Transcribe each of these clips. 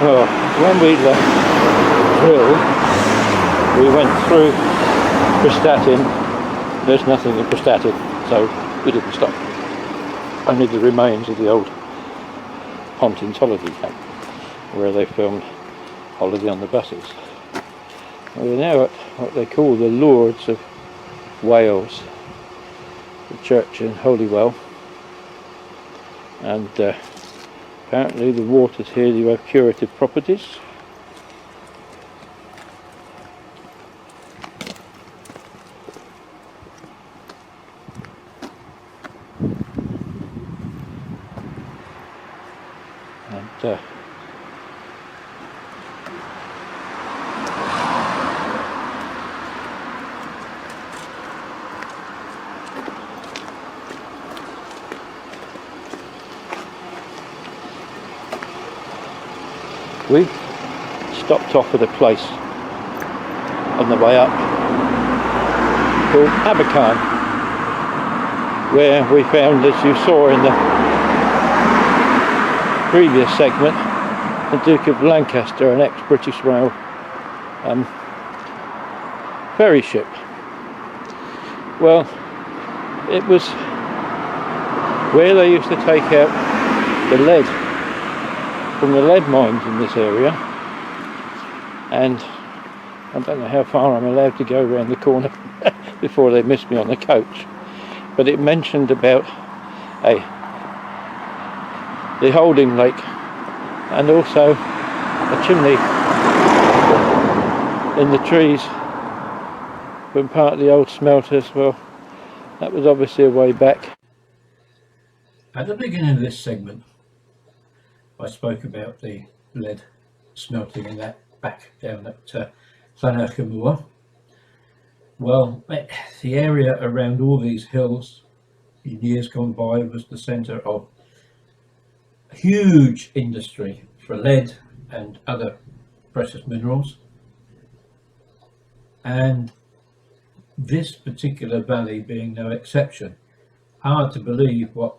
Well, when we left Drill, we went through Prestatyn. There's nothing in Prestatyn, so we didn't stop. Only the remains of the old Pontins holiday camp, where they filmed Holiday on the Buses. We're now at what they call the Lords of Wales, the church in Holywell, and apparently the waters here do have curative properties. And we stopped off at a place on the way up called Abercarn, where we found, as you saw in the previous segment, the Duke of Lancaster, an ex-British Rail ferry ship. Well, it was where they used to take out the lead from the lead mines in this area, and I don't know how far I'm allowed to go around the corner before they miss me on the coach, but it mentioned about the holding lake and also a chimney in the trees from part of the old smelters. Well, that was obviously a way back. At the beginning of this segment I spoke about the lead smelting in that back down at Llanarch. Well, the area around all these hills in years gone by was the centre of huge industry for lead and other precious minerals, and this particular valley being no exception. Hard to believe what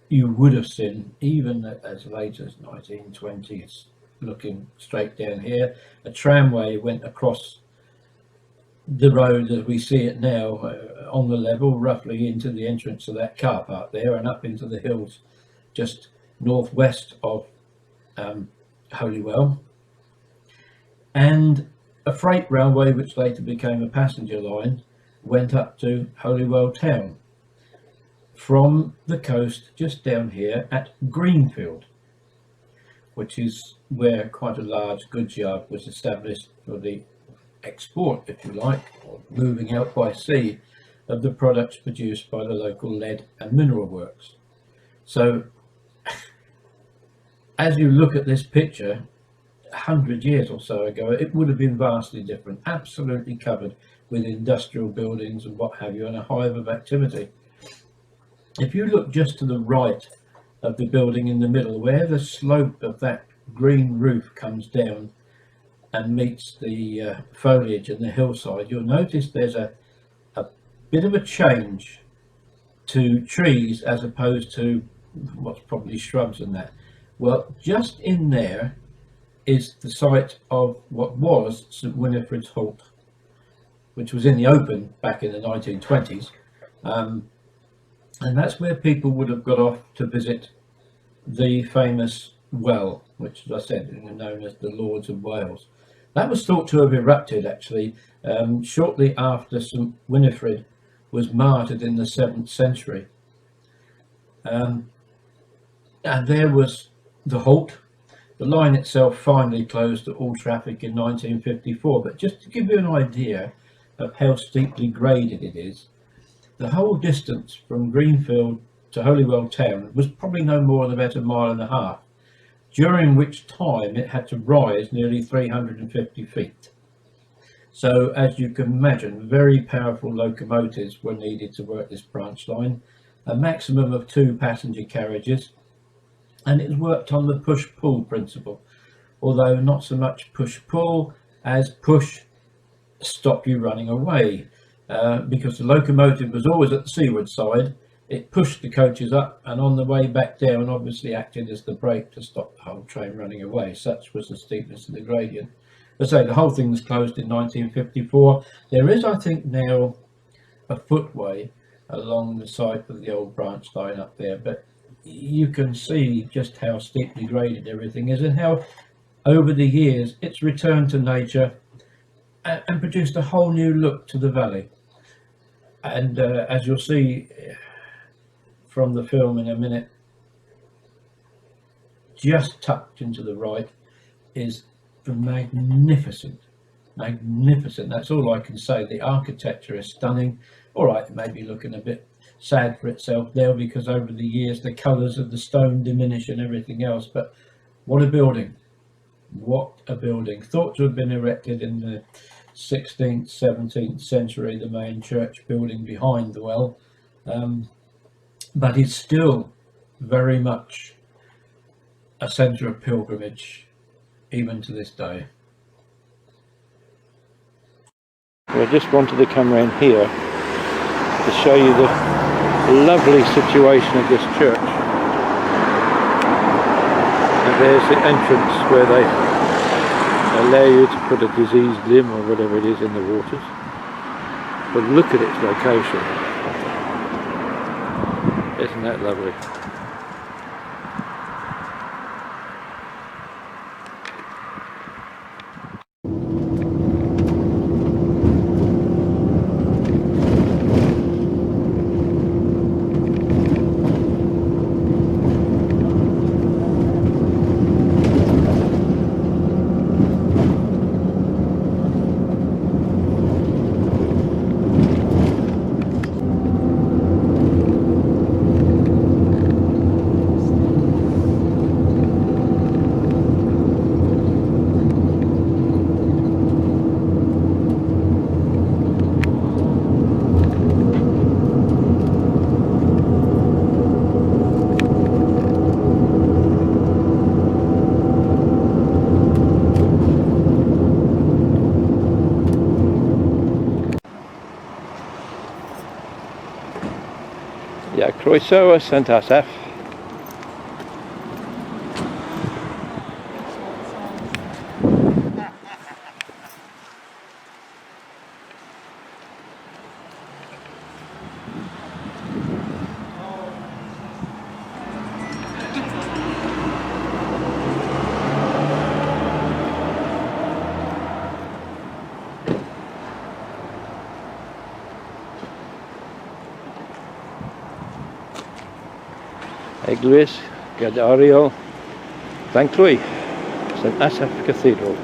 you would have seen even as late as 1920s. Looking straight down here, a tramway went across the road as we see it now, on the level roughly into the entrance of that car park there and up into the hills just northwest of Holywell, and a freight railway which later became a passenger line went up to Holywell town from the coast just down here at Greenfield, which is where quite a large goods yard was established for the export, if you like, or moving out by sea of the products produced by the local lead and mineral works. So as you look at this picture, 100 years or so ago, it would have been vastly different, absolutely covered with industrial buildings and what have you, and a hive of activity. If you look just to the right of the building in the middle, where the slope of that green roof comes down and meets the foliage and the hillside, you'll notice there's a bit of a change to trees as opposed to what's probably shrubs and that. Well, just in there is the site of what was St Winifred's Halt, which was in the open back in the 1920s. And that's where people would have got off to visit the famous well, which, as I said, is known as the Lords of Wales. That was thought to have erupted actually shortly after St Winifred was martyred in the 7th century. And there was the halt. The line itself finally closed to all traffic in 1954, but just to give you an idea of how steeply graded it is, the whole distance from Greenfield to Holywell town was probably no more than about 1.5 miles, during which time it had to rise nearly 350 feet. So as you can imagine, very powerful locomotives were needed to work this branch line, a maximum of 2 passenger carriages, and it was worked on the push-pull principle, although not so much push-pull as push stop you running away, because the locomotive was always at the seaward side it pushed the coaches up, and on the way back down obviously acted as the brake to stop the whole train running away. Such was the steepness of the gradient. As I say, the whole thing was closed in 1954. There is, I think, now a footway along the side of the old branch line up there, but you can see just how steeply graded everything is, and how over the years it's returned to nature and produced a whole new look to the valley. And as you'll see from the film in a minute, just tucked into the right is the magnificent, that's all I can say. The architecture is stunning. All right, it may be looking a bit sad for itself there, because over the years the colours of the stone diminish and everything else, but what a building, thought to have been erected in the 16th 17th century, the main church building behind the well, but it's still very much a centre of pilgrimage even to this day. Well, I just wanted to come around here to show you the lovely situation of this church. And there's the entrance where they allow you to put a diseased limb or whatever it is in the waters. But look at its location. Isn't that lovely? Ja, Croeso St Asaph. Eglwys Gadariol Thanclwy, St Asaph Cathedral.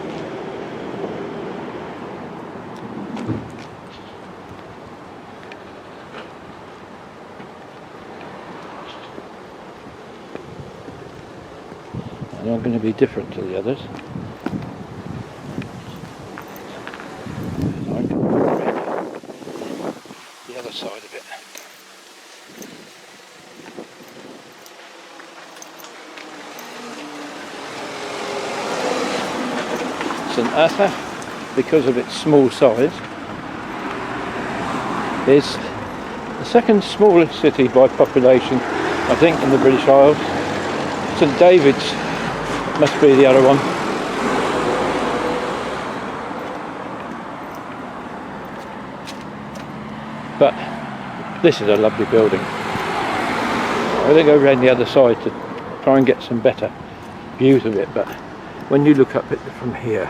And I'm going to be different to the others. I'm going to go around the other side of it. St Asaph, because of its small size, is the second smallest city by population, I think, in the British Isles. St David's must be the other one. But this is a lovely building. I'm going to go around the other side to try and get some better views of it, but when you look up at it from here,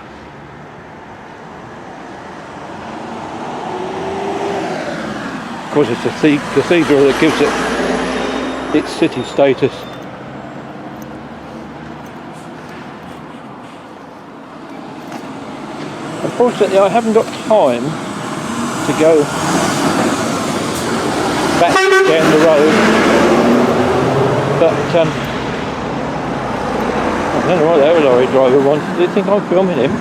of course it's a cathedral that gives it its city status. Unfortunately, I haven't got time to go back down the road, but I don't know what the other lorry driver wants. Did he think I'm filming him?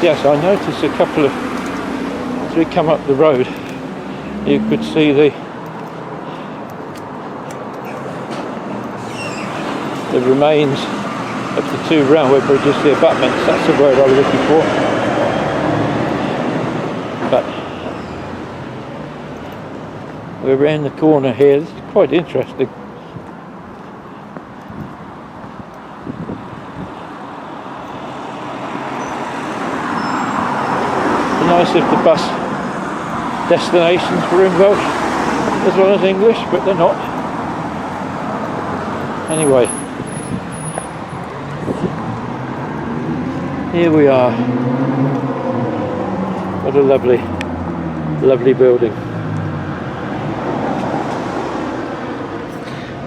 Yes, I noticed a couple of, as we come up the road, you could see the remains of the two railway bridges, the abutments, that's the word I was looking for. But we're around the corner here. This is quite interesting. It's nice if the bus destinations were in Welsh as well as English, but they're not. Anyway, here we are. What a lovely, lovely building.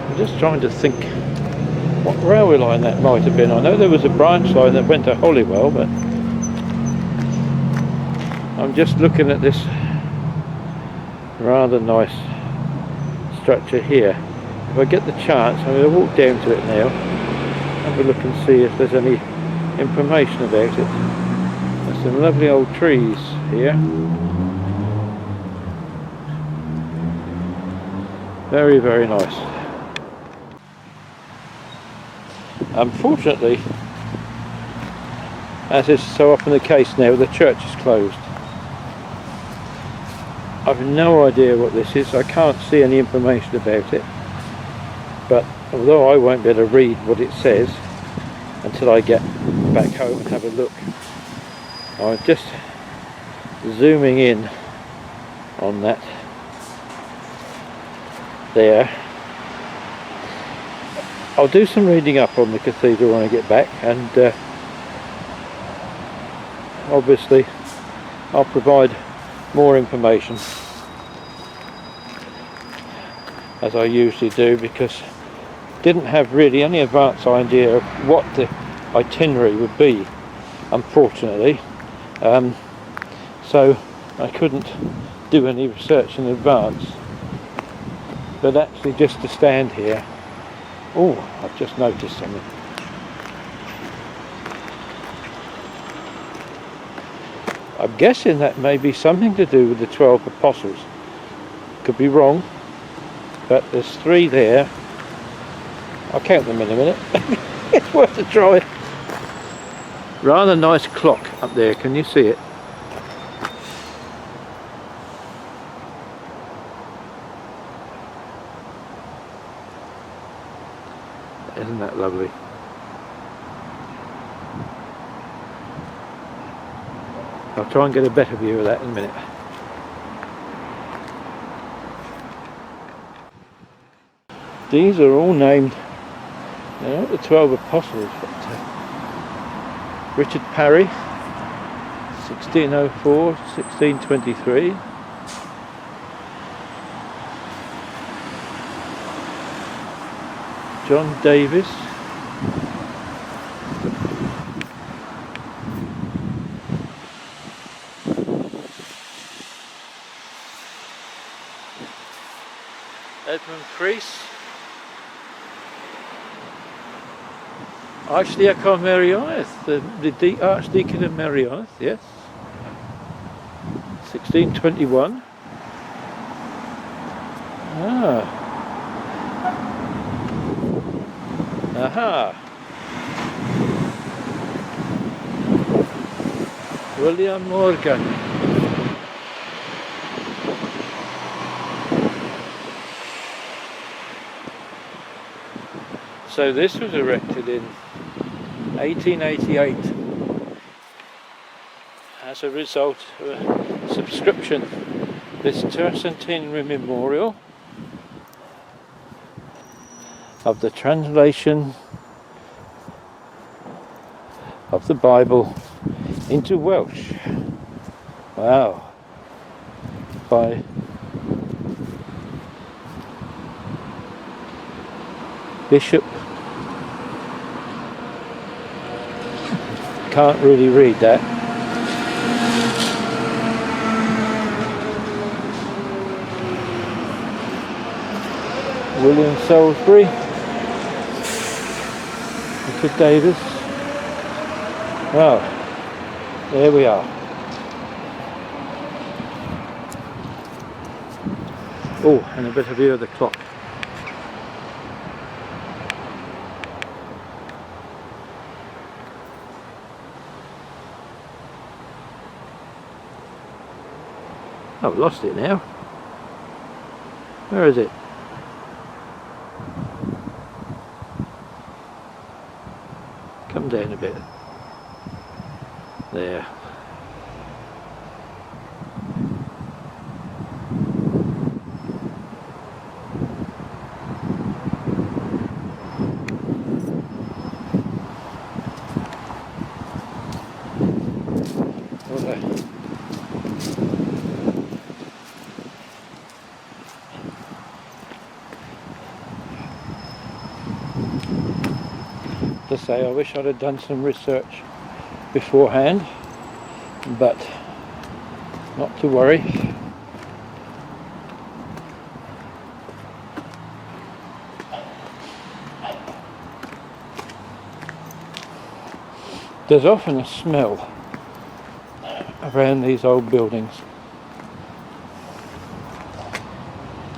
I'm just trying to think what railway line that might have been. I know there was a branch line that went to Holywell, but I'm just looking at this rather nice structure here. If I get the chance, I'm going to walk down to it now, have a look and see if there's any information about it. There's some lovely old trees here. Very, very nice. Unfortunately, as is so often the case now, the church is closed. I've no idea what this is. I can't see any information about it. But although I won't be able to read what it says until I get back home and have a look, I'm just zooming in on that there. I'll do some reading up on the cathedral when I get back, and obviously I'll provide more information as I usually do, because I didn't have really any advance idea of what the itinerary would be, unfortunately, so I couldn't do any research in advance. But actually, just to stand here, oh, I've just noticed something. I'm guessing that may be something to do with the 12 apostles. Could be wrong, but there's 3 there. I'll count them in a minute. It's worth a try. Rather nice clock up there, can you see it? Isn't that lovely? I'll try and get a better view of that in a minute. These are all named, they're not the 12 apostles, but Richard Parry, 1604, 1623. John Davis, Edmund Crease, Archdeacon Merioneth, the Archdeacon of Merioneth, yes, 1621. Ah. Aha. William Morgan. So this was erected in 1888 as a result of a subscription. This tercentenary memorial of the translation of the Bible into Welsh. Wow. By Bishop, can't really read that. William Salisbury, Richard Davis. Well, there we are. Oh, and a bit of view of the clock. I've lost it now. Where is it? Come down a bit. There. To say, I wish I'd have done some research beforehand, but not to worry. There's often a smell around these old buildings.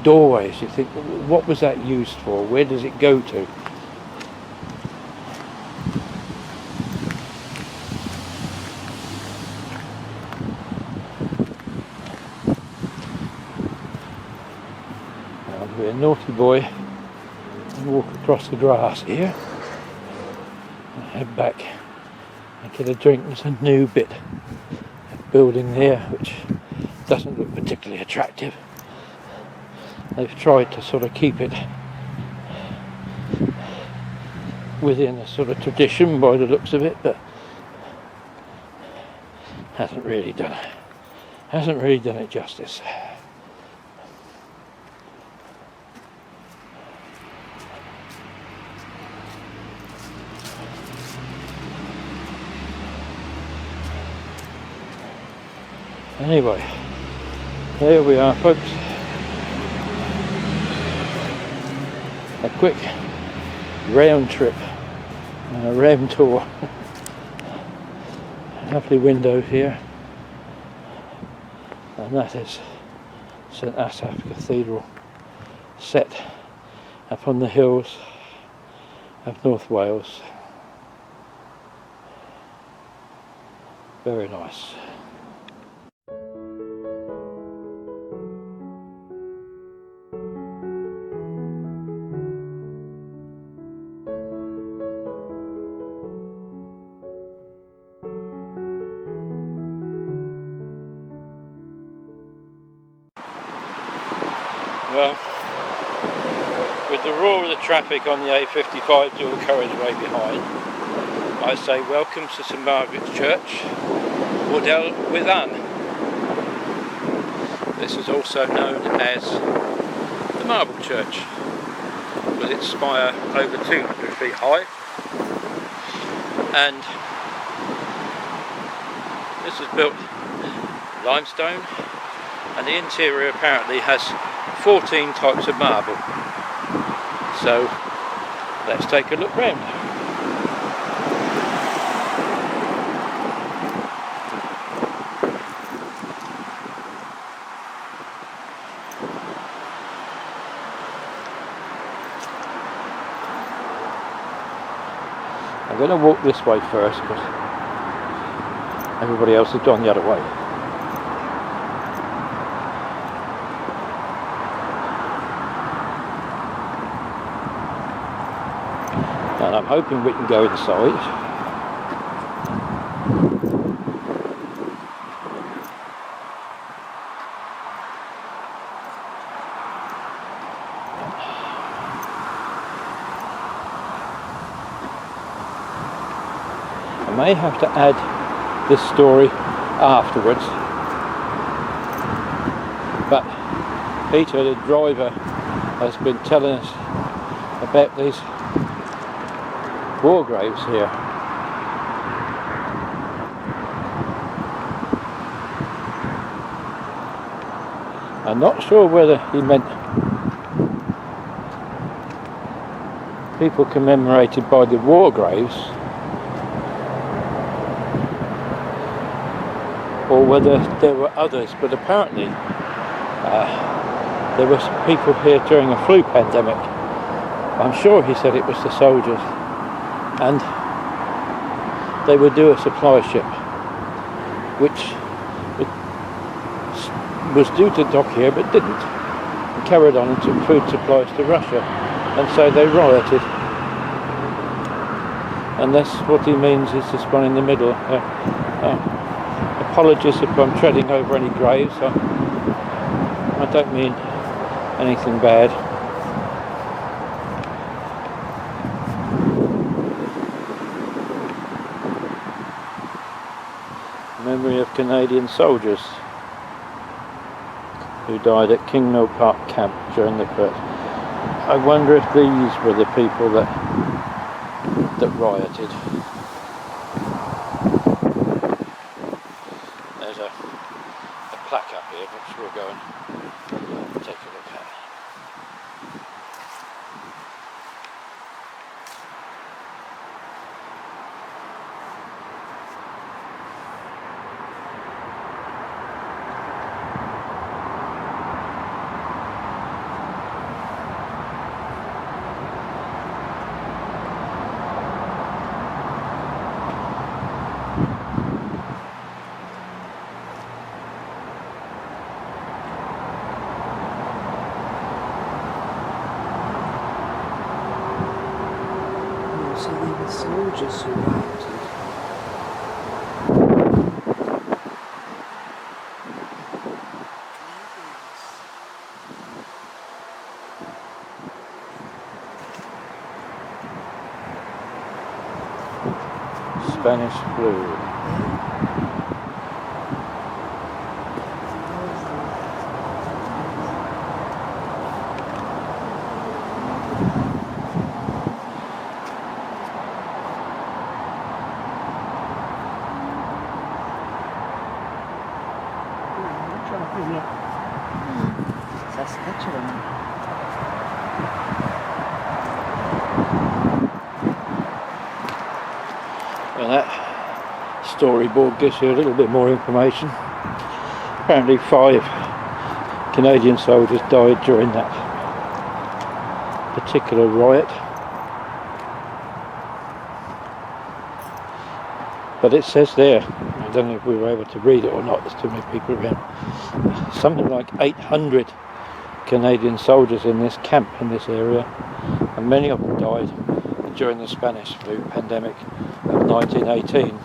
Doorways, you think, what was that used for? Where does it go to? I'll be a naughty boy and walk across the grass here and head back and get a drink. There's a new bit of building there which doesn't look particularly attractive. They've tried to sort of keep it within a sort of tradition by the looks of it, but hasn't really done it justice. Anyway, there we are, folks. A quick round trip and a round tour. Lovely window here, and that is St Asaph Cathedral, set up on the hills of North Wales. Very nice. Well, with the roar of the traffic on the A55 dual carriageway behind, I say welcome to St Margaret's Church, Wardell Withan. This is also known as the Marble Church, with its spire over 200 feet high, and this is built limestone, and the interior apparently has 14 types of marble. So let's take a look round. I'm going to walk this way first because everybody else has gone the other way. And I'm hoping we can go inside. I may have to add this story afterwards, but Peter, the driver, has been telling us about these war graves here. I'm not sure whether he meant people commemorated by the war graves or whether there were others, but apparently there were some people here during a flu pandemic. I'm sure he said it was the soldiers, and they would do a supply ship which would was due to dock here but didn't, and carried on and took food supplies to Russia, and so they rioted. And that's what he means is this one in the middle. Apologies if I'm treading over any graves. I don't mean anything bad. Memory of Canadian soldiers who died at King Mill Park Camp during the first. I wonder if these were the people that rioted. There's a plaque up here which we'll go and take a look at. So they were soldiers who rioted. Spanish flu. Saskatchewan. And that storyboard gives you a little bit more information. Apparently 5 Canadian soldiers died during that particular riot. But it says there, I don't know if we were able to read it or not, there's too many people around, something like 800 Canadian soldiers in this camp in this area, and many of them died during the Spanish flu pandemic of 1918,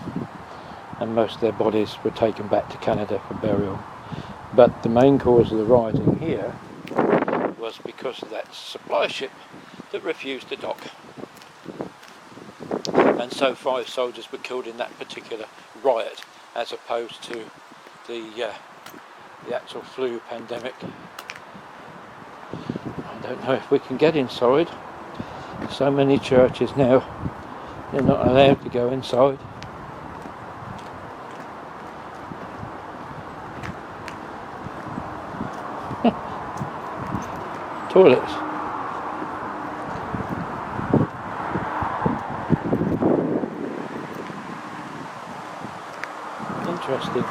and most of their bodies were taken back to Canada for burial. But the main cause of the rioting here was because of that supply ship that refused to dock. And so 5 soldiers were killed in that particular riot, as opposed to the actual flu pandemic. I don't know if we can get inside. So many churches now, they're not allowed to go inside. Toilets. Interesting.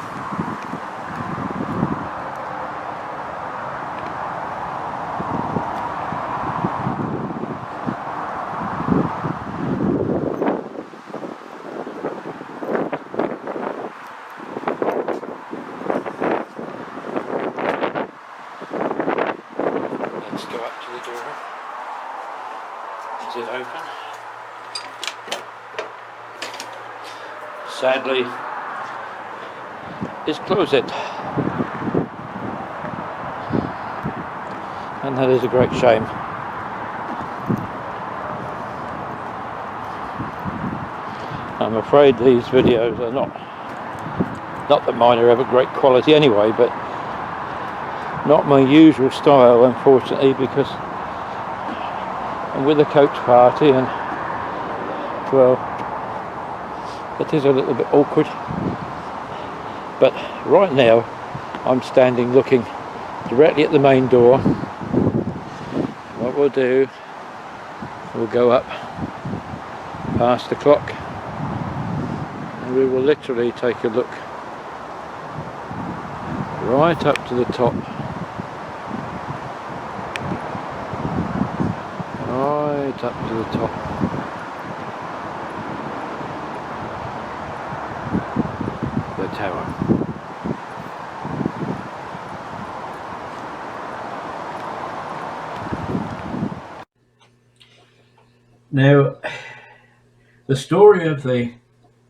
Let's go up to the door. Is it open? Sadly, it's closed. And that is a great shame. I'm afraid these videos are not that mine are ever great quality anyway, but not my usual style, unfortunately, because I'm with a coach party and, well, it is a little bit awkward. But right now I'm standing looking directly at the main door. What we'll do, we'll go up past the clock and we will literally take a look right up to the top. Right up to the top. The tower. Now, the story of the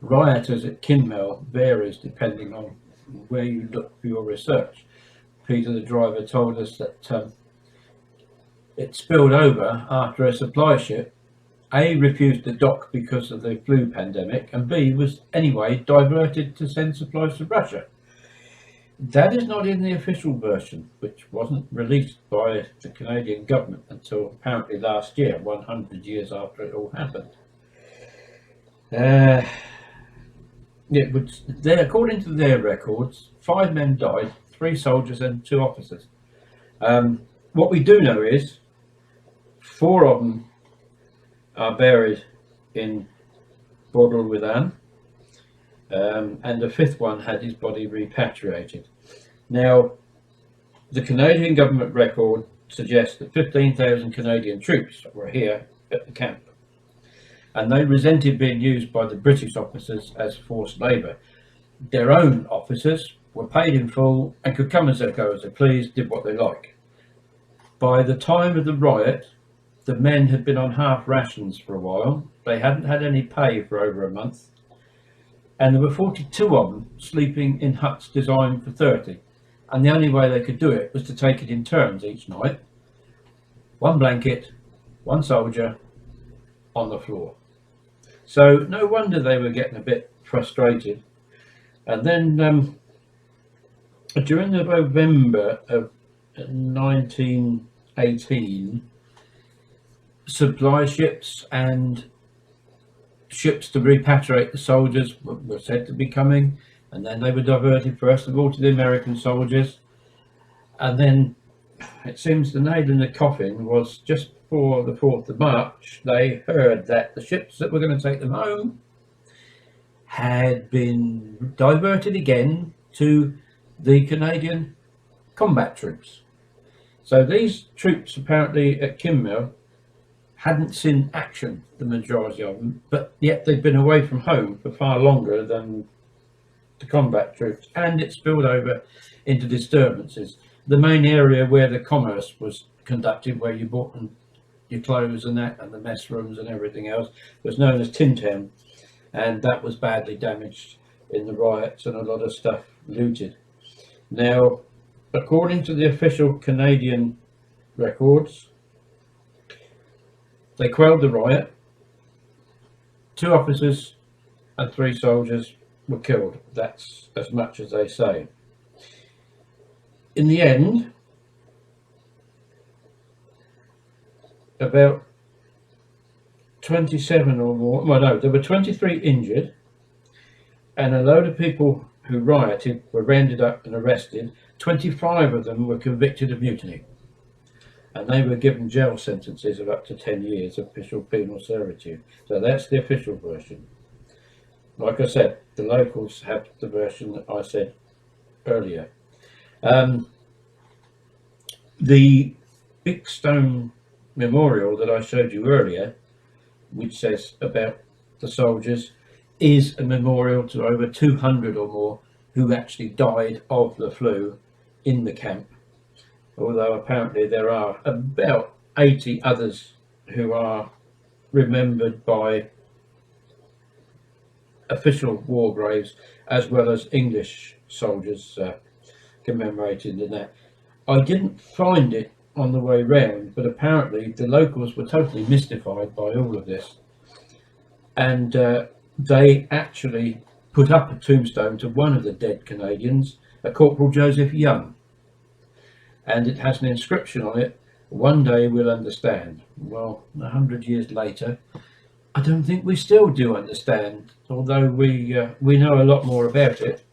rioters at Kinmel varies depending on where you look for your research. Peter, the driver, told us that it spilled over after a supply ship A refused to dock because of the flu pandemic, and B was anyway diverted to send supplies to Russia. That is not in the official version, which wasn't released by the Canadian government until apparently last year, 100 years after it all happened. According to their records, 5 men died, 3 soldiers and 2 officers. What we do know is 4 of them are buried in Bordeaux-Withan, and the 5th one had his body repatriated. Now, the Canadian government record suggests that 15,000 Canadian troops were here at the camp, and they resented being used by the British officers as forced labour. Their own officers were paid in full and could come as they go as they pleased, did what they like. By the time of the riot, the men had been on half rations for a while. They hadn't had any pay for over a month, and there were 42 of them sleeping in huts designed for 30. And the only way they could do it was to take it in turns each night. 1 blanket, 1 soldier on the floor. So no wonder they were getting a bit frustrated. And then during the November of 1918, supply ships and ships to repatriate the soldiers were said to be coming, and then they were diverted first of all to the American soldiers, and then it seems the nail in the coffin was just before the 4th of March. They heard that the ships that were going to take them home had been diverted again to the Canadian combat troops. So these troops apparently at Kinmel hadn't seen action, the majority of them, but yet they'd been away from home for far longer than the combat troops, and it spilled over into disturbances. The main area where the commerce was conducted, where you bought your clothes and that, and the mess rooms and everything else, was known as Tin Town, and that was badly damaged in the riots and a lot of stuff looted. Now, according to the official Canadian records, they quelled the riot. 2 officers and 3 soldiers were killed. That's as much as they say. In the end, about 27 or more, well no, there were 23 injured, and a load of people who rioted were rounded up and arrested. 25 of them were convicted of mutiny, and they were given jail sentences of up to 10 years of official penal servitude. So that's the official version. Like I said, the locals have the version that I said earlier. The big stone memorial that I showed you earlier, which says about the soldiers, is a memorial to over 200 or more who actually died of the flu in the camp, although apparently there are about 80 others who are remembered by official war graves, as well as English soldiers commemorated in that. I didn't find it on the way round, but apparently the locals were totally mystified by all of this, and they actually put up a tombstone to one of the dead Canadians, a Corporal Joseph Young, and it has an inscription on it, "One day we'll understand." Well, 100 years later, I don't think we still do understand, although we know a lot more about it.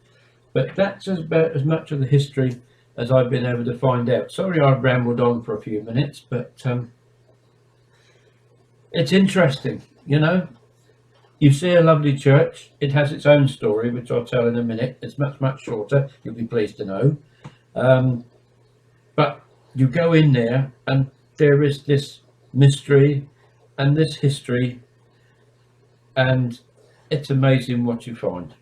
But that's about as much of the history as I've been able to find out. Sorry I've rambled on for a few minutes, but it's interesting, you know. You see a lovely church, it has its own story, which I'll tell in a minute. It's much, much shorter, you'll be pleased to know. But you go in there and there is this mystery and this history, and it's amazing what you find.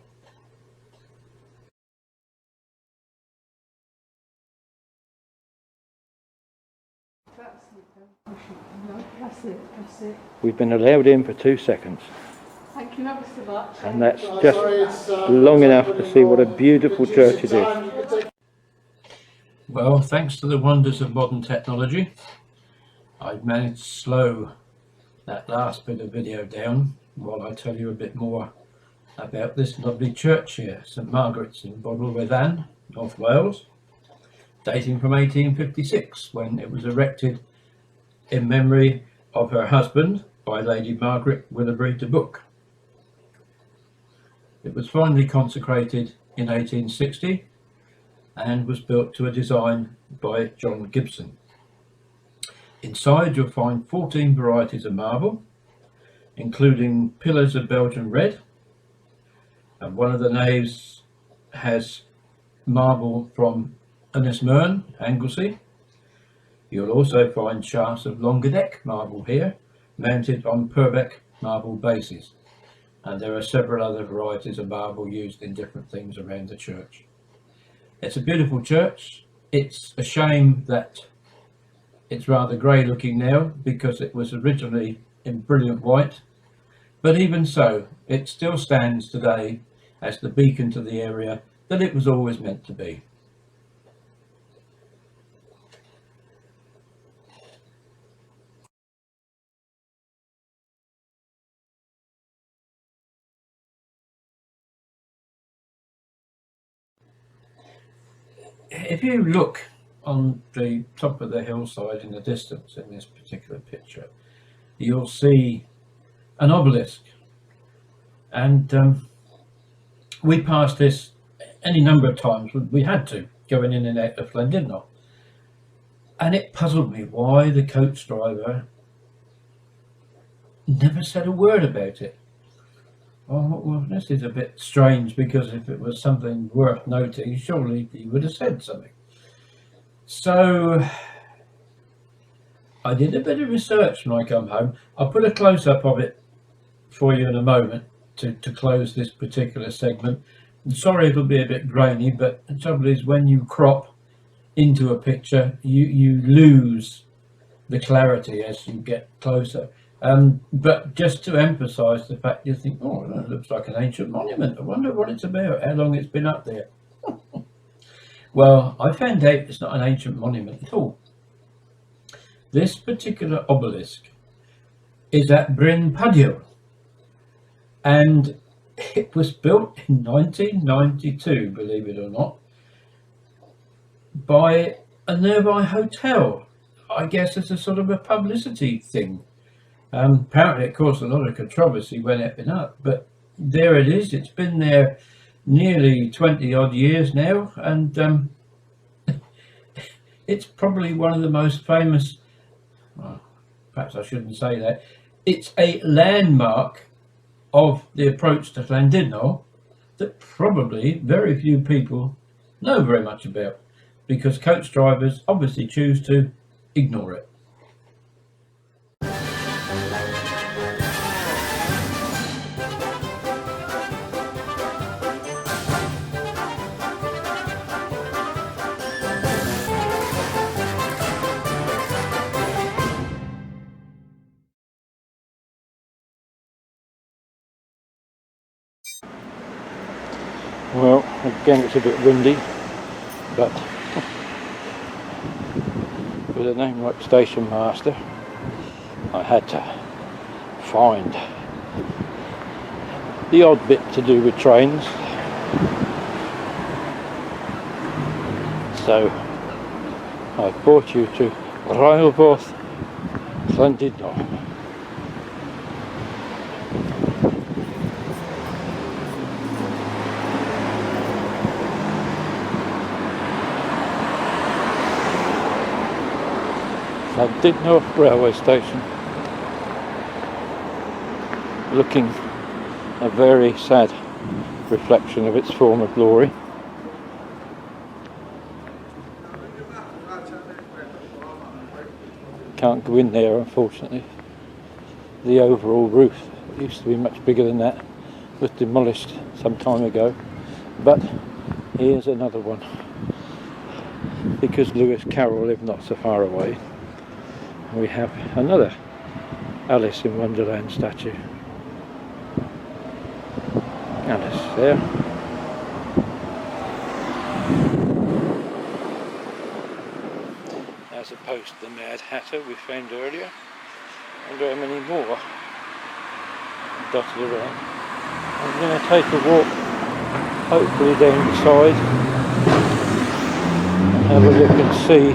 No, that's it, that's it. We've been allowed in for 2 seconds, Thank you ever so much. and that's just long enough to see what a beautiful church it is. Well, thanks to the wonders of modern technology, I've managed to slow that last bit of video down while I tell you a bit more about this lovely church here, St Margaret's in Bodwell-with-Ann, North Wales, dating from 1856, when it was erected in memory of her husband by Lady Margaret Willoughby de Book. It was finally consecrated in 1860 and was built to a design by John Gibson. Inside you'll find 14 varieties of marble, including pillars of Belgian red, and one of the naves has marble from Ennismurn, Anglesey. You'll also find shafts of Languedoc marble here, mounted on Purbeck marble bases, and there are several other varieties of marble used in different things around the church. It's a beautiful church. It's a shame that it's rather grey looking now, because it was originally in brilliant white, but even so, it still stands today as the beacon to the area that it was always meant to be. If you look on the top of the hillside in the distance in this particular picture, you'll see an obelisk, and we passed this any number of times. We had to, going in and out of Llandudno, and it puzzled me why the coach driver never said a word about it. Oh, well, this is a bit strange, because if it was something worth noting, surely he would have said something. So I did a bit of research when I come home. I'll put a close-up of it for you in a moment to close this particular segment. I'm sorry it'll be a bit grainy, but the trouble is, when you crop into a picture, you lose the clarity as you get closer. But just to emphasize the fact, you think, oh, that looks like an ancient monument. I wonder what it's about, how long it's been up there. Well, I found out it's not an ancient monument at all. This particular obelisk is at Bryn Padio, and it was built in 1992, believe it or not, by a nearby hotel. I guess it's a sort of a publicity thing. Apparently it caused a lot of controversy when it went up, but there it is. It's been there nearly 20 odd years now, and it's probably one of the most famous, well, perhaps I shouldn't say that, it's a landmark of the approach to Llandudno that probably very few people know very much about, because coach drivers obviously choose to ignore it. Well, again it's a bit windy, but with a name like Station Master, I had to find the odd bit to do with trains. So I brought you to Rheilforth, Llandudno. Llandudno railway station, looking a very sad reflection of its former glory. Can't go in there, unfortunately. The overall roof, it used to be much bigger than that, was demolished some time ago, but here's another one, because Lewis Carroll lived not so far away. we have another Alice in Wonderland statue. Alice there. As opposed to the Mad Hatter we found earlier. I wonder how many more dotted around. I'm going to take a walk, hopefully down the side, and have a look and see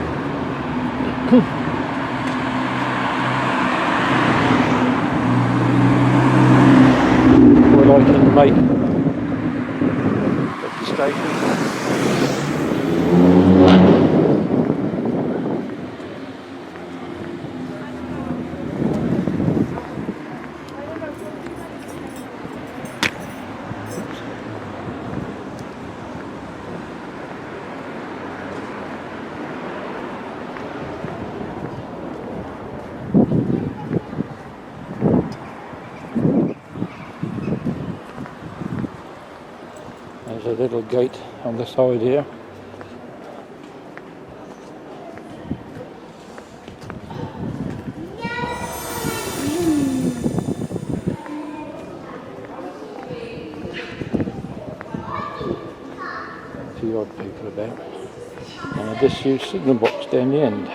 what I can make of the station. There's a little gate on the side here. A few odd people about. And a disused signal box down the end.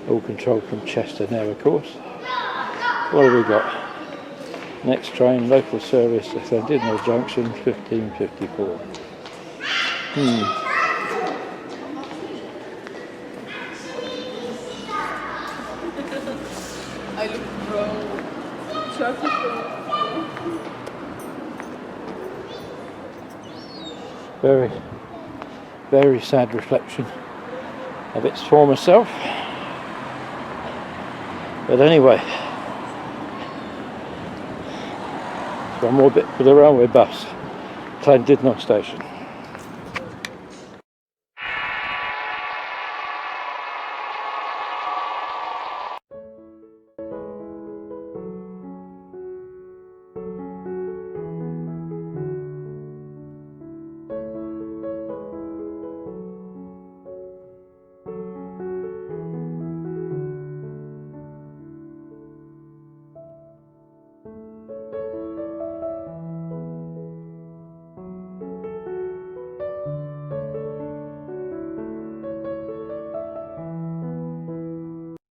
All controlled from Chester now, of course. What have we got? Next train, local service, Cathedral Junction, 1554. I look wrong. Traffic. Very, very sad reflection of its former self. But anyway, one more bit for the railway bus, Cathedral Station.